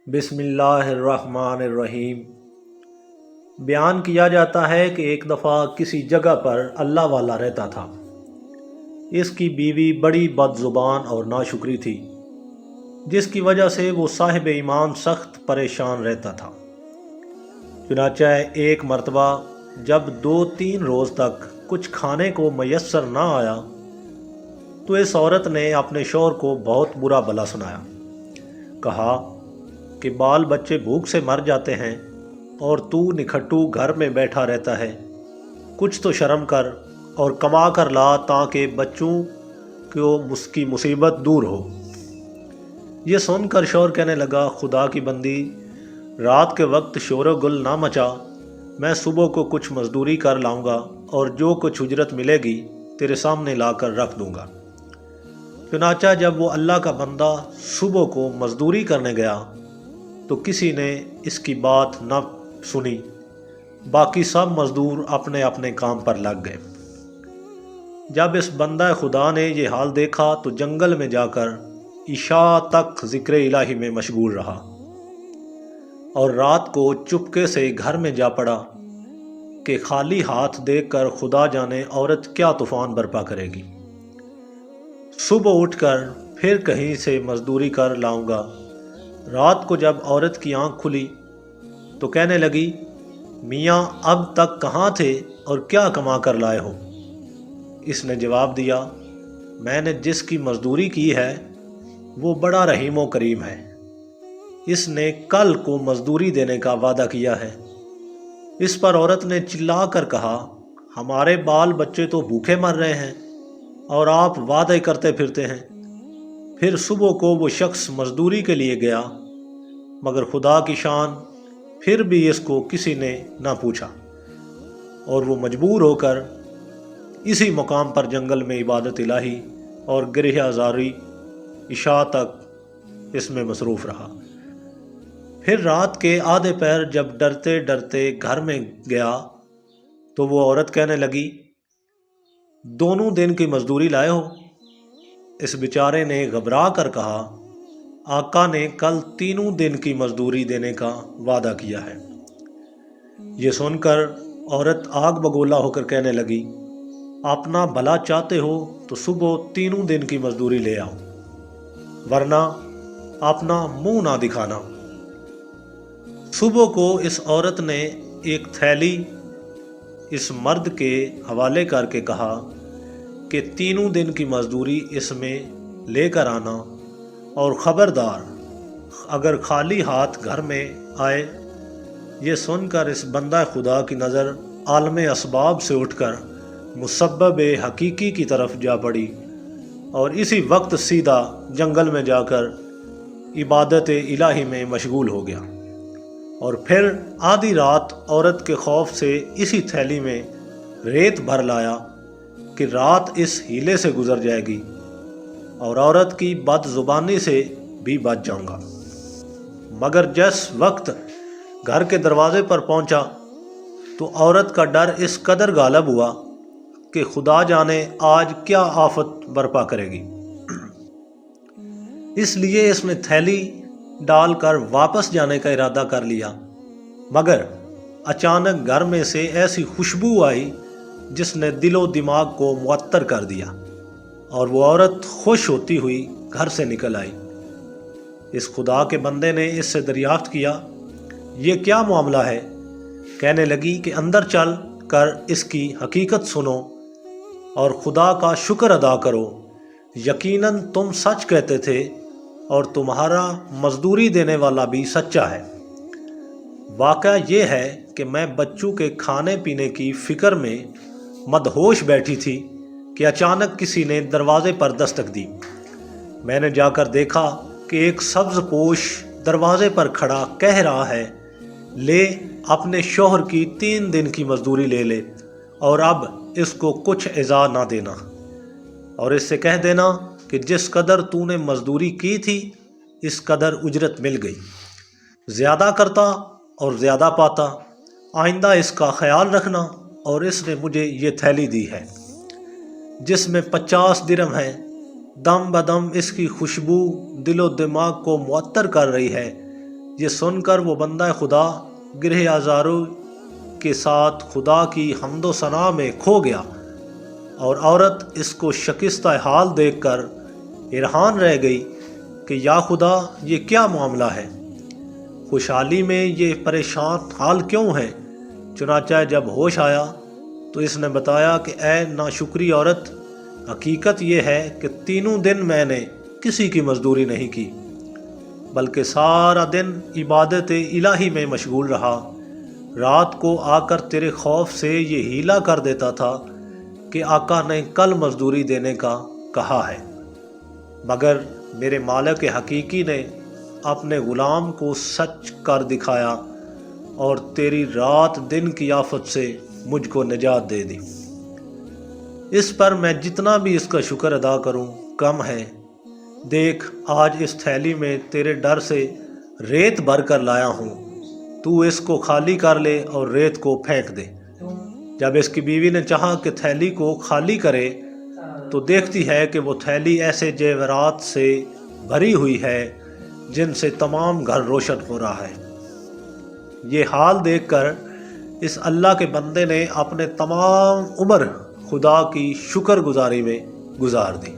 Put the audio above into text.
بسم اللہ الرحمن الرحیم۔ بیان کیا جاتا ہے کہ ایک دفعہ کسی جگہ پر اللہ والا رہتا تھا۔ اس کی بیوی بڑی بد زبان اور ناشکری تھی، جس کی وجہ سے وہ صاحب ایمان سخت پریشان رہتا تھا۔ چنانچہ ایک مرتبہ جب 2-3 روز تک کچھ کھانے کو میسر نہ آیا تو اس عورت نے اپنے شوہر کو بہت برا بھلا سنایا۔ کہا کہ بال بچے بھوک سے مر جاتے ہیں اور تو نکھٹو گھر میں بیٹھا رہتا ہے، کچھ تو شرم کر اور کما کر لا تاکہ بچوں کی مصیبت دور ہو۔ یہ سن کر شوہر کہنے لگا، خدا کی بندی، رات کے وقت شور و گل نہ مچا، میں صبح کو کچھ مزدوری کر لاؤں گا اور جو کچھ اجرت ملے گی تیرے سامنے لا کر رکھ دوں گا۔ چنانچہ جب وہ اللہ کا بندہ صبح کو مزدوری کرنے گیا تو کسی نے اس کی بات نہ سنی، باقی سب مزدور اپنے اپنے کام پر لگ گئے۔ جب اس بندہ خدا نے یہ حال دیکھا تو جنگل میں جا کر عشاء تک ذکر الہی میں مشغول رہا اور رات کو چپکے سے گھر میں جا پڑا کہ خالی ہاتھ دیکھ کر خدا جانے عورت کیا طوفان برپا کرے گی۔ صبح اٹھ کر پھر کہیں سے مزدوری کر لاؤں گا۔ رات کو جب عورت کی آنکھ کھلی تو کہنے لگی، میاں اب تک کہاں تھے اور کیا کما کر لائے ہو؟ اس نے جواب دیا، میں نے جس کی مزدوری کی ہے وہ بڑا رحیم و کریم ہے، اس نے کل کو مزدوری دینے کا وعدہ کیا ہے۔ اس پر عورت نے چلا کر کہا، ہمارے بال بچے تو بھوکے مر رہے ہیں اور آپ وعدے کرتے پھرتے ہیں۔ پھر صبح کو وہ شخص مزدوری کے لیے گیا، مگر خدا کی شان پھر بھی اس کو کسی نے نہ پوچھا اور وہ مجبور ہو کر اسی مقام پر جنگل میں عبادت الہی اور گریہ زاری عشاء تک اس میں مصروف رہا۔ پھر رات کے آدھے پہر جب ڈرتے ڈرتے گھر میں گیا تو وہ عورت کہنے لگی، دونوں دن کی مزدوری لائے ہو؟ اس بیچارے نے گھبرا کر کہا، آقا نے کل 3 دن کی مزدوری دینے کا وعدہ کیا ہے۔ یہ سن کر عورت آگ بگولا ہو کر کہنے لگی، اپنا بھلا چاہتے ہو تو صبح 3 دن کی مزدوری لے آؤ، ورنہ اپنا منہ نہ دکھانا۔ صبح کو اس عورت نے ایک تھیلی اس مرد کے حوالے کر کے کہا کہ 3 دن کی مزدوری اس میں لے کر آنا، اور خبردار اگر خالی ہاتھ گھر میں آئے۔ یہ سن کر اس بندہ خدا کی نظر عالم اسباب سے اٹھ کر مسبب حقیقی کی طرف جا پڑی اور اسی وقت سیدھا جنگل میں جا کر عبادت الہی میں مشغول ہو گیا، اور پھر آدھی رات عورت کے خوف سے اسی تھیلی میں ریت بھر لایا کہ رات اس ہیلے سے گزر جائے گی اور عورت کی بد زبانی سے بھی بچ جاؤں گا۔ مگر جس وقت گھر کے دروازے پر پہنچا تو عورت کا ڈر اس قدر غالب ہوا کہ خدا جانے آج کیا آفت برپا کرے گی۔ اس لیے اس نے تھیلی ڈال کر واپس جانے کا ارادہ کر لیا، مگر اچانک گھر میں سے ایسی خوشبو آئی جس نے دل و دماغ کو معطر کر دیا، اور وہ عورت خوش ہوتی ہوئی گھر سے نکل آئی۔ اس خدا کے بندے نے اس سے دریافت کیا، یہ کیا معاملہ ہے؟ کہنے لگی کہ اندر چل کر اس کی حقیقت سنو اور خدا کا شکر ادا کرو، یقیناً تم سچ کہتے تھے اور تمہارا مزدوری دینے والا بھی سچا ہے۔ واقعہ یہ ہے کہ میں بچوں کے کھانے پینے کی فکر میں مدہوش بیٹھی تھی کہ اچانک کسی نے دروازے پر دستک دی۔ میں نے جا کر دیکھا کہ ایک سبز پوش دروازے پر کھڑا کہہ رہا ہے، لے اپنے شوہر کی 3 دن کی مزدوری لے لے اور اب اس کو کچھ عزا نہ دینا، اور اس سے کہہ دینا کہ جس قدر تو نے مزدوری کی تھی اس قدر اجرت مل گئی۔ زیادہ کرتا اور زیادہ پاتا، آئندہ اس کا خیال رکھنا۔ اور اس نے مجھے یہ تھیلی دی ہے جس میں 50 درہم ہے، دم بدم اس کی خوشبو دل و دماغ کو معطر کر رہی ہے یہ سن کر وہ بندہ خدا گرہ آزاروں کے ساتھ خدا کی حمد و ثنا میں کھو گیا، اور عورت اس کو شکستہ حال دیکھ کر حیران رہ گئی کہ یا خدا یہ کیا معاملہ ہے، خوشحالی میں یہ پریشان حال کیوں ہے؟ چنانچہ جب ہوش آیا تو اس نے بتایا کہ اے ناشکری عورت، حقیقت یہ ہے کہ 3 دن میں نے کسی کی مزدوری نہیں کی، بلکہ سارا دن عبادت الہی میں مشغول رہا۔ رات کو آ کر تیرے خوف سے یہ ہیلا کر دیتا تھا کہ آقا نے کل مزدوری دینے کا کہا ہے، مگر میرے مالک حقیقی نے اپنے غلام کو سچ کر دکھایا اور تیری رات دن کی آفت سے مجھ کو نجات دے دی۔ اس پر میں جتنا بھی اس کا شکر ادا کروں کم ہے۔ دیکھ، آج اس تھیلی میں تیرے ڈر سے ریت بھر کر لایا ہوں، تو اس کو خالی کر لے اور ریت کو پھینک دے۔ جب اس کی بیوی نے چاہا کہ تھیلی کو خالی کرے تو دیکھتی ہے کہ وہ تھیلی ایسے زیورات سے بھری ہوئی ہے جن سے تمام گھر روشن ہو رہا ہے۔ یہ حال دیکھ کر اس اللہ کے بندے نے اپنے تمام عمر خدا کی شکر گزاری میں گزار دی۔